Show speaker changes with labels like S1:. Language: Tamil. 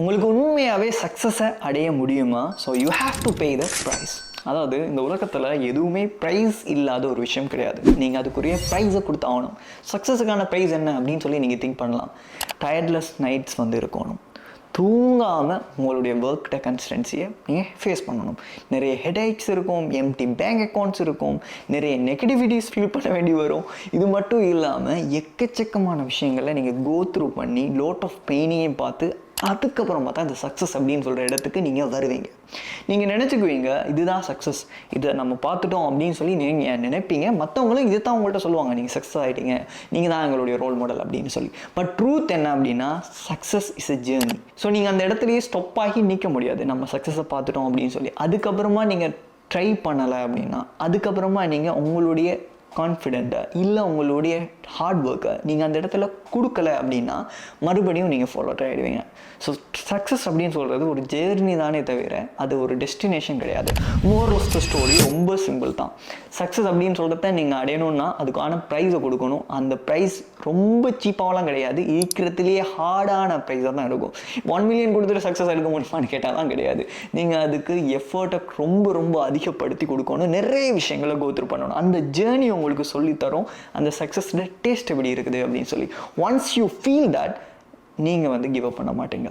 S1: உங்களுக்கு உண்மையாகவே சக்ஸஸை அடைய முடியுமா? So you have to pay the price. அதாவது இந்த உலகத்தில் எதுவுமே ப்ரைஸ் இல்லாத ஒரு விஷயம் கிடையாது. நீங்கள் அதுக்குரிய ப்ரைஸை கொடுத்தாகணும். சக்ஸஸுக்கான ப்ரைஸ் என்ன அப்படின்னு சொல்லி நீங்கள் திங்க் பண்ணலாம். டயர்ட்லெஸ் நைட்ஸ் இருக்கணும். தூங்காமல் உங்களுடைய ஒர்க்கிட்ட கன்சிஸ்டன்சியை நீங்கள் ஃபேஸ் பண்ணணும். நிறைய ஹெட்ஏக்ஸ் இருக்கும், எம்டி பேங்க் அக்கௌண்ட்ஸ் இருக்கும், நிறைய நெகட்டிவிட்டிஸ் ஃபீல் பண்ண வேண்டி வரும். இது மட்டும் இல்லாமல் எக்கச்சக்கமான விஷயங்களை நீங்கள் கோ த்ரூ பண்ணி லோட் ஆஃப் பெயினையும் பார்த்து அதுக்கப்புறம் பார்த்தா அந்த சக்ஸஸ் அப்படின்னு சொல்கிற இடத்துக்கு நீங்கள் வருவீங்க. நீங்கள் நினச்சிக்குவீங்க இதுதான் சக்ஸஸ், இதை நம்ம பார்த்துட்டோம் அப்படின்னு சொல்லி நீங்கள் நினைப்பீங்க. மற்றவங்களும் இதை தான் உங்கள்கிட்ட சொல்லுவாங்க, நீங்கள் சக்ஸஸ் ஆகிட்டீங்க, நீங்கள் தான் எங்களுடைய ரோல் மாடல் அப்படின்னு சொல்லி. பட் ட்ரூத் என்ன அப்படின்னா success is a journey. So நீங்கள் அந்த இடத்துலையே ஸ்டாப் ஆகி நிற்க முடியாது. நம்ம சக்ஸஸை பார்த்துட்டோம் அப்படின்னு சொல்லி அதுக்கப்புறமா நீங்கள் ட்ரை பண்ணலை அப்படின்னா, அதுக்கப்புறமா நீங்கள் உங்களுடைய கான்ஃபிடென்ட்டை இல்லை உங்களுடைய ஹார்ட் ஒர்க்கை நீங்கள் அந்த இடத்துல கொடுக்கல அப்படின்னா மறுபடியும் நீங்கள் ஃபாலோ ஆகிடுவீங்க. ஸோ சக்ஸஸ் அப்படின்னு சொல்கிறது ஒரு ஜேர்னி தானே தவிர அது ஒரு டெஸ்டினேஷன் கிடையாது. மோர் ஆஃப் த ஸ்டோரி ரொம்ப சிம்பிள் தான். சக்ஸஸ் அப்படின்னு சொல்கிறத நீங்கள் அடையணும்னா அதுக்கான ப்ரைஸை கொடுக்கணும். அந்த ப்ரைஸ் ரொம்ப சீப்பாகலாம் கிடையாது, இருக்கிறதுலேயே ஹார்டான ப்ரைஸாக தான் இருக்கும். 1 மில்லியன் கொடுத்துட்டு சக்ஸஸ் எடுக்க முடியுமான்னு கேட்டால் தான் கிடையாது. நீங்கள் அதுக்கு எஃபர்ட்டை ரொம்ப ரொம்ப அதிகப்படுத்தி கொடுக்கணும், நிறைய விஷயங்களை கோத்ரூ பண்ணணும். அந்த ஜேர்னி உங்களுக்கு சொல்லித்தரும் அந்த சக்ஸஸோட டேஸ்ட் எப்படி இருக்குது அப்படின்னு சொல்லி. ஒன்ஸ் யூ ஃபீல் தட் நீங்கள் கிவ் அப் பண்ண மாட்டீங்க.